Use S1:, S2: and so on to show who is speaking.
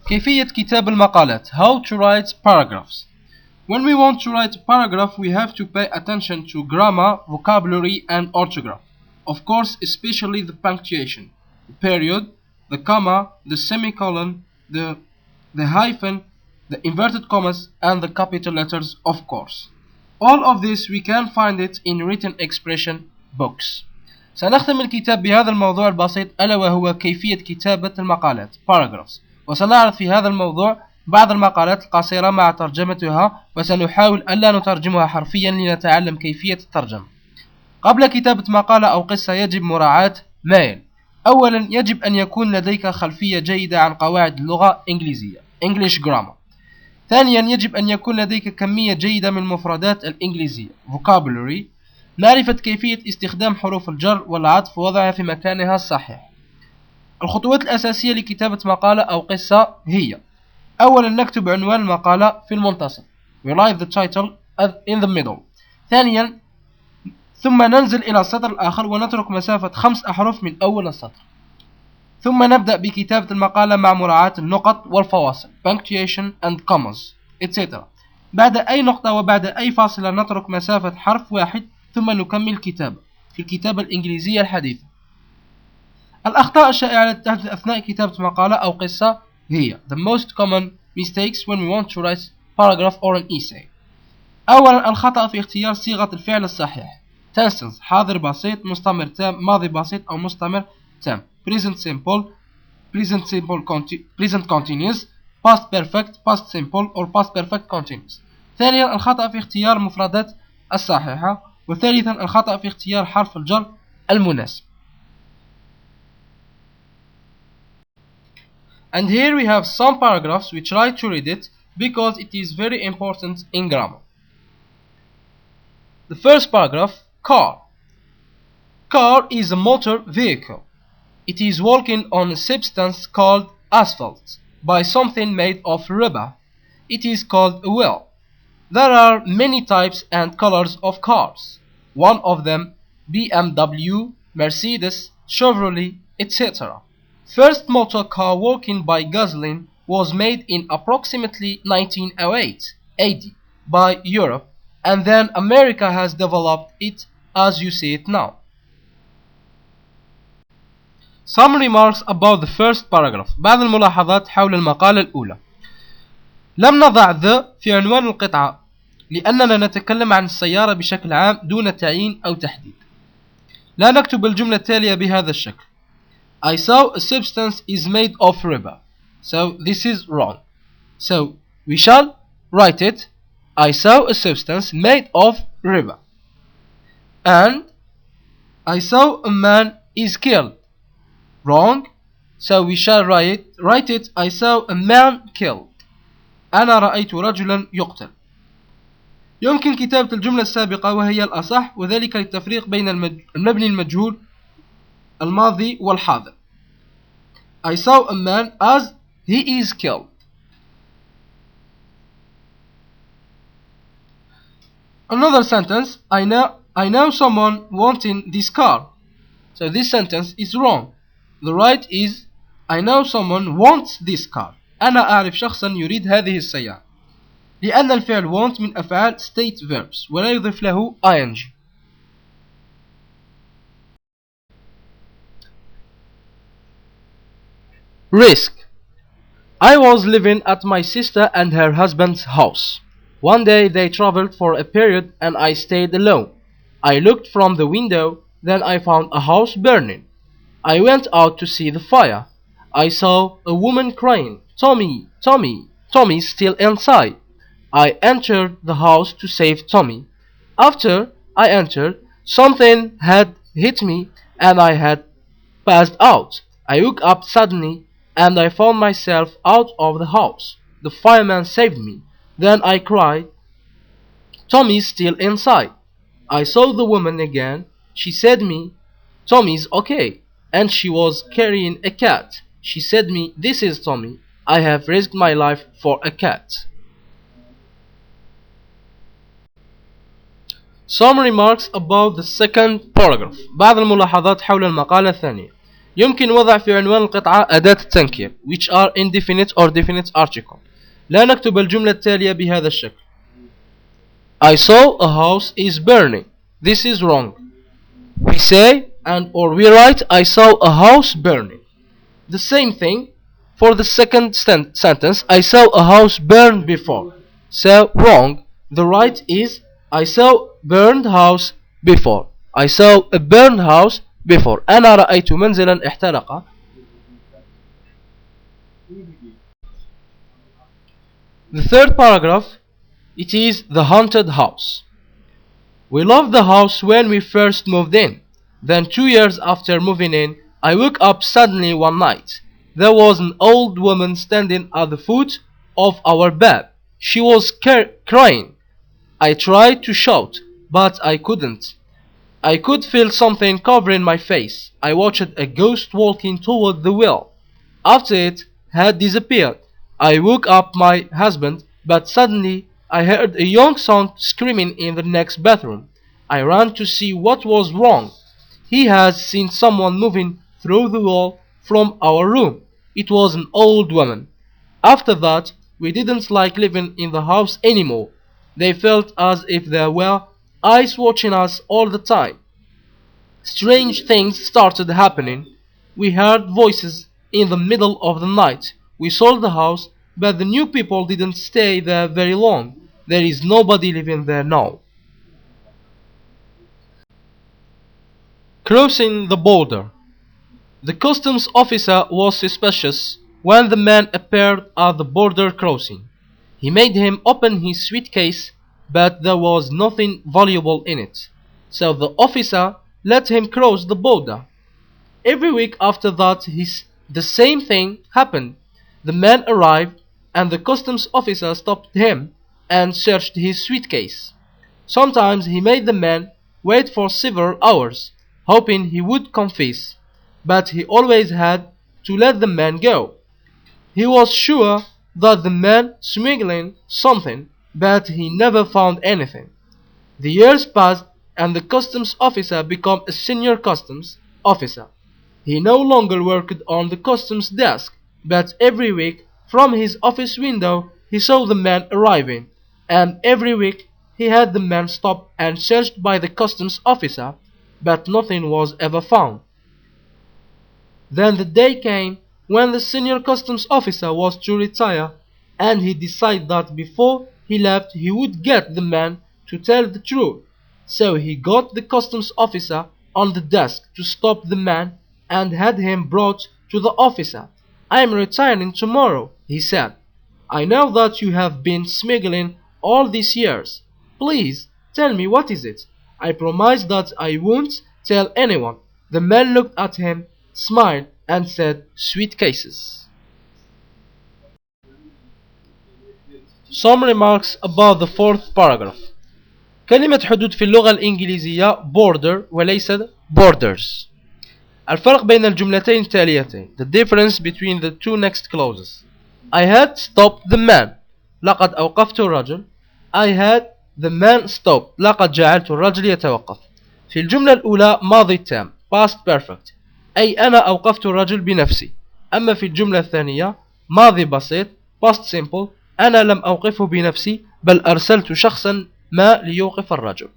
S1: كيفية كتاب المقالات. How to write paragraphs. When we want to write a paragraph, we have to pay attention to grammar, vocabulary, and orthography. Of course, especially the punctuation, the period, the comma, the semicolon, the hyphen, the inverted commas, and the capital letters, of course. All of this we can find it in written expression books. سنختم الكتاب بهذا الموضوع البسيط ألا وهو كيفية كتابة المقالات paragraphs، وسنعرض في هذا الموضوع بعض المقالات القصيرة مع ترجمتها، وسنحاول ألا نترجمها حرفيا لنتعلم كيفية الترجمة. قبل كتابة مقالة أو قصة يجب مراعاة ما يلي. أولا، يجب أن يكون لديك خلفية جيدة عن قواعد اللغة الإنجليزية English grammar. ثانيا، يجب أن يكون لديك كمية جيدة من المفردات الإنجليزية vocabulary، معرفة كيفية استخدام حروف الجر والعطف ووضعها في مكانها الصحيح. الخطوات الأساسية لكتابة مقالة أو قصة هي: أولا، نكتب عنوان المقالة في المنتصف we write the title in the middle. ثانيا، ثم ننزل إلى السطر الآخر ونترك مسافة 5 أحرف من أول السطر. ثم نبدأ بكتابة المقالة مع مراعاة النقط والفواصل punctuation and commas etc. بعد أي نقطة وبعد أي فاصلة نترك مسافة حرف واحد ثم نكمل كتابة في الكتابة الإنجليزية الحديثة. الأخطاء الشائعة التي تحدث أثناء كتابة مقالة أو قصة هي the most common mistakes when we want to write paragraph or an essay. أولا، الخطأ في اختيار صيغة الفعل الصحيح tenses حاضر بسيط، مستمر تام، ماضي بسيط أو مستمر تام present simple present continuous past perfect past simple or past perfect continuous. ثانيا، الخطأ في اختيار المفردات الصحيحة. وثالثا، الخطأ في اختيار حرف الجر المناسب. And here we have some paragraphs we try to read it because it is very important in grammar. The first paragraph, car. Car is a motor vehicle. It is walking on a substance called asphalt by something made of rubber. It is called a wheel. There are many types and colors of cars. One of them BMW, Mercedes, Chevrolet, etc. First motor car working by gasoline was made in approximately 1908 AD by Europe, and then America has developed it as you see it now. Some remarks about the first paragraph. بعض الملاحظات حول المقالة الأولى. لم نضع the في عنوان القطعة لأننا نتكلم عن السيارة بشكل عام دون تعيين أو تحديد. لا نكتب الجملة التالية بهذا الشكل: I saw a substance is made of rubber. So this is wrong. So we shall write it: I saw a substance made of rubber. And I saw a man is killed. Wrong. So we shall write it: I saw a man killed. أنا رأيت رجلا يقتل. يمكن كتابة الجملة السابقة وهي الأصح، وذلك للتفريق بين المبني المجهول الماضي والحاضر. I saw a man as he is killed. Another sentence: I know someone wanting this car. So this sentence is wrong. The right is I know someone wants this car. أنا أعرف شخصا يريد هذه السيارة، لأن الفعل want من أفعال state verbs ولا يضيف له ing. Risk. I was living at my sister and her husband's house. One day they traveled for a period and I stayed alone. I looked from the window, then I found a house burning. I went out to see the fire. I saw a woman crying, Tommy, Tommy, Tommy's still inside. I entered the house to save Tommy. After I entered, something had hit me and I had passed out. I woke up suddenly and I found myself out of the house. The fireman saved me. Then I cried, Tommy's still inside. I saw the woman again. She said me, Tommy's okay. And she was carrying a cat. She said me, this is Tommy. I have risked my life for a cat. Some remarks about the second paragraph. بعض الملاحظات حول المقالة الثانية. يمكن وضع في عنوان القطعة أداة التنكير which are indefinite or definite article. لا نكتب الجملة التالية بهذا الشكل: I saw a house is burning. This is wrong. We say or we write I saw a house burning. The same thing for the second sentence: I saw a house burned before. So wrong. The right is I saw burned house before. I saw a burned house before. أنا رأيت منزلا احترق. The third paragraph, it is the haunted house. We loved the house when we first moved in. Then 2 years after moving in, I woke up suddenly one night. There was an old woman standing at the foot of our bed. She was crying. I tried to shout, but I couldn't. I could feel something covering my face. I watched a ghost walking toward the well. After it had disappeared, I woke up my husband, but suddenly I heard a young son screaming in the next bathroom. I ran to see what was wrong. He has seen someone moving through the wall from our room. It was an old woman. After that, we didn't like living in the house anymore. They felt as if there were eyes watching us all the time. Strange things started happening. We heard voices in the middle of the night. We sold the house, but the new people didn't stay there very long. There is nobody living there now. Crossing the border. The customs officer was suspicious when the man appeared at the border crossing. He made him open his suitcase, but there was nothing valuable in it. So the officer let him cross the border. Every week after that, the same thing happened. The man arrived, and the customs officer stopped him and searched his suitcase. Sometimes he made the man wait for several hours, hoping he would confess, but he always had to let the man go. He was sure that the man smuggling something, but he never found anything. The years passed, and the customs officer became a senior customs officer. He no longer worked on the customs desk, but every week from his office window he saw the man arriving, and every week he had the man stopped and searched by the customs officer, but nothing was ever found. Then the day came when the senior customs officer was to retire, and he decided that before he left he would get the man to tell the truth. So he got the customs officer on the desk to stop the man and had him brought to the officer. I am retiring tomorrow, he said. I know that you have been smuggling all these years. Please tell me, what is it? I promise that I won't tell anyone. The man looked at him, smiled, and said, suitcases. Some remarks about the fourth paragraph. كلمة حدود في اللغة الإنجليزية border وليس borders. الفرق بين الجملتين التاليتين. The difference between the two next clauses. I had stopped the man. لقد أوقفت الرجل. I had the man stopped. لقد جعلت الرجل يتوقف. في الجملة الأولى ماضي تام past perfect، أي أنا أوقفت الرجل بنفسي. أما في الجملة الثانية ماضي بسيط past simple، أنا لم أوقفه بنفسي بل أرسلت شخصا ما ليوقف الرجل.